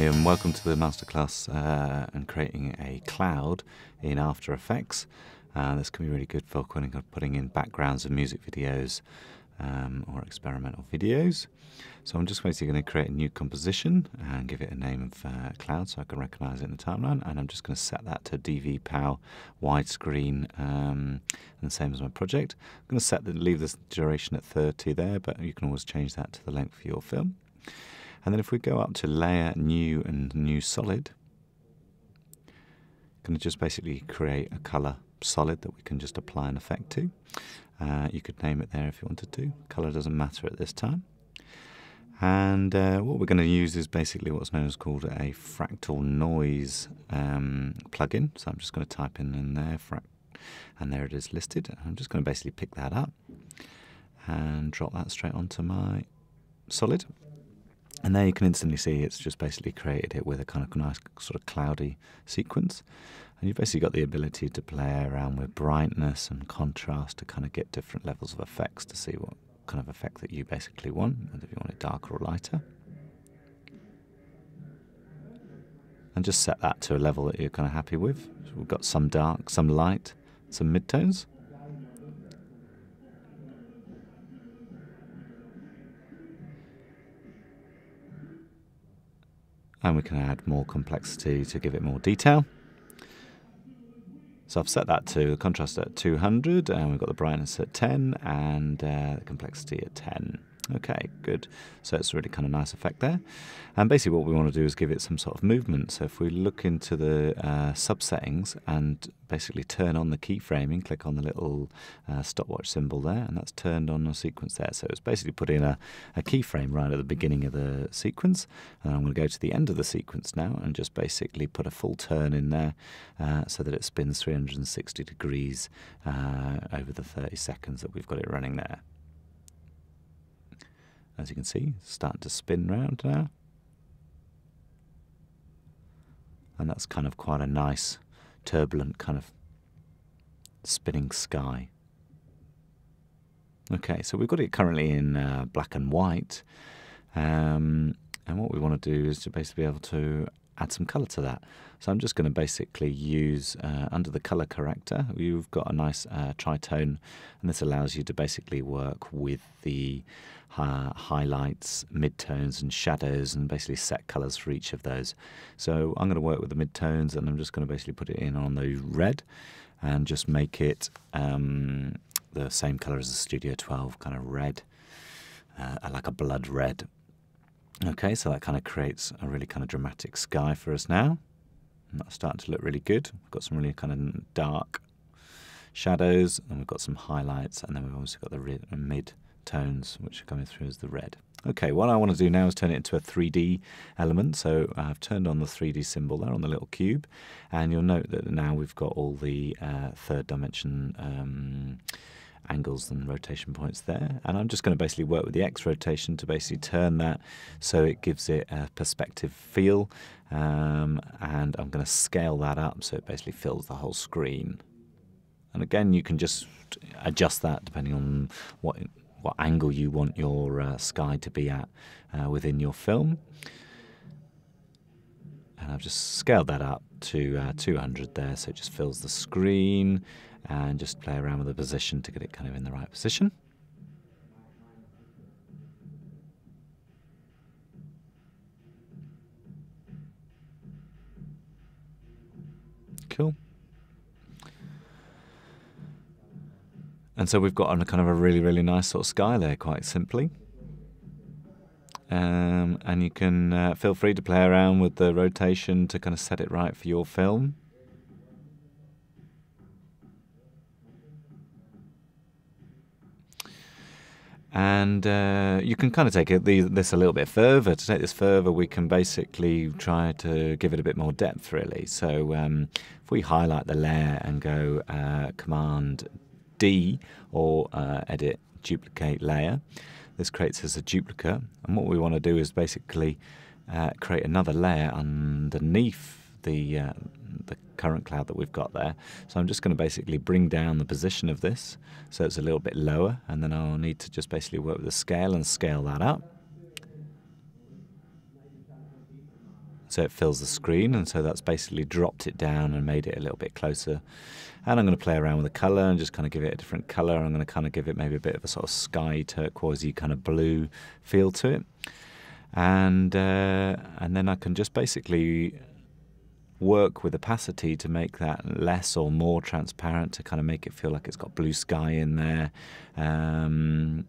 and welcome to the masterclass on creating a cloud in After Effects. This can be really good for putting in backgrounds of music videos or experimental videos. So I'm just basically going to create a new composition and give it a name of cloud so I can recognize it in the timeline, and I'm just going to set that to DVPow widescreen, and the same as my project. I'm going to leave this duration at 30 there, but you can always change that to the length of your film. And then if we go up to Layer, New and New Solid, I'm going to just basically create a color solid that we can just apply an effect to. You could name it there if you wanted to. Color doesn't matter at this time. And what we're going to use is basically what's known as called a fractal noise plugin. So I'm just going to type in there, and there it is listed. I'm just going to basically pick that up and drop that straight onto my solid. And there you can instantly see it's just basically created it with a kind of nice sort of cloudy sequence. And you've basically got the ability to play around with brightness and contrast to kind of get different levels of effects to see what kind of effect that you basically want, whether you want it darker or lighter. And just set that to a level that you're kind of happy with. So we've got some dark, some light, some midtones. And we can add more complexity to give it more detail. So I've set that to the contrast at 200, and we've got the brightness at 10, and the complexity at 10. Okay, good. So it's a really kind of nice effect there. And basically what we want to do is give it some sort of movement. So if we look into the sub-settings and basically turn on the keyframing, click on the little stopwatch symbol there, and that's turned on a sequence there. So it's basically put in a keyframe right at the beginning of the sequence. And I'm going to go to the end of the sequence now and just basically put a full turn in there so that it spins 360 degrees over the 30 seconds that we've got it running there. As you can see, it's starting to spin round now. And that's kind of quite a nice, turbulent kind of spinning sky. Okay, so we've got it currently in black and white. And what we want to do is to basically be able to add some color to that. So I'm just going to basically use, under the color corrector, you've got a nice tritone, and this allows you to basically work with the highlights, midtones and shadows, and basically set colors for each of those. So I'm going to work with the midtones, and I'm just going to basically put it in on the red and just make it the same color as the Studio 12 kind of red, like a blood red. Okay, so that kind of creates a really kind of dramatic sky for us now. And that's starting to look really good. We've got some really kind of dark shadows, and we've got some highlights, and then we've also got the mid tones which are coming through as the red. Okay, what I want to do now is turn it into a 3D element. So I've turned on the 3D symbol there on the little cube, and you'll note that now we've got all the third dimension angles and rotation points there, and I'm just going to basically work with the X rotation to basically turn that so it gives it a perspective feel, and I'm going to scale that up so it basically fills the whole screen. And again, you can just adjust that depending on what angle you want your sky to be at within your film. And I've just scaled that up to 200 there, so it just fills the screen, and just play around with the position to get it kind of in the right position. Cool. And so we've got a kind of a really, really nice sort of sky there, quite simply. And you can feel free to play around with the rotation to kind of set it right for your film. And you can kind of take this a little bit further. To take this further, we can basically try to give it a bit more depth, really. So if we highlight the layer and go Command D or Edit Duplicate Layer, this creates us a duplicate. And what we want to do is basically create another layer underneath the current cloud that we've got there. So I'm just going to basically bring down the position of this so it's a little bit lower, and then I'll need to just basically work with the scale and scale that up. so it fills the screen, and so that's basically dropped it down and made it a little bit closer. And I'm going to play around with the colour and just kind of give it a different colour. I'm going to kind of give it maybe a bit of a sort of sky turquoisey kind of blue feel to it. And then I can just basically work with opacity to make that less or more transparent, to kind of make it feel like it's got blue sky in there, and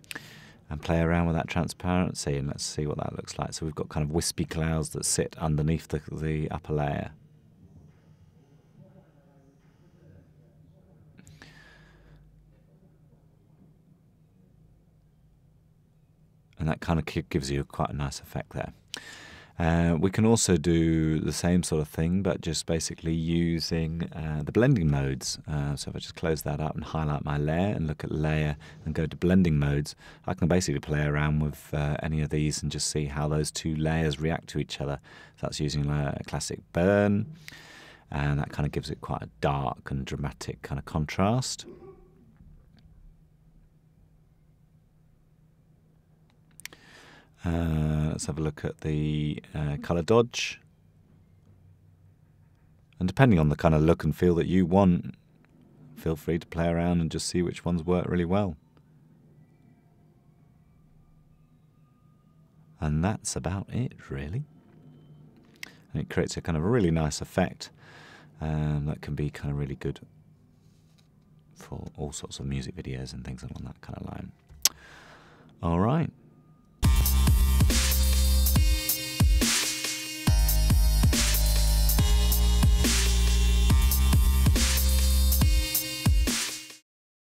play around with that transparency, and let's see what that looks like. So we've got kind of wispy clouds that sit underneath the upper layer. And that kind of gives you quite a nice effect there. We can also do the same sort of thing, but just basically using the blending modes. So if I just close that up and highlight my layer and look at layer and go to blending modes, I can basically play around with any of these and just see how those two layers react to each other. So that's using a classic burn, and that kind of gives it quite a dark and dramatic kind of contrast. Let's have a look at the colour dodge. And depending on the kind of look and feel that you want, feel free to play around and just see which ones work really well. And that's about it, really. And it creates a kind of a really nice effect that can be kind of really good for all sorts of music videos and things along that kind of line. All right.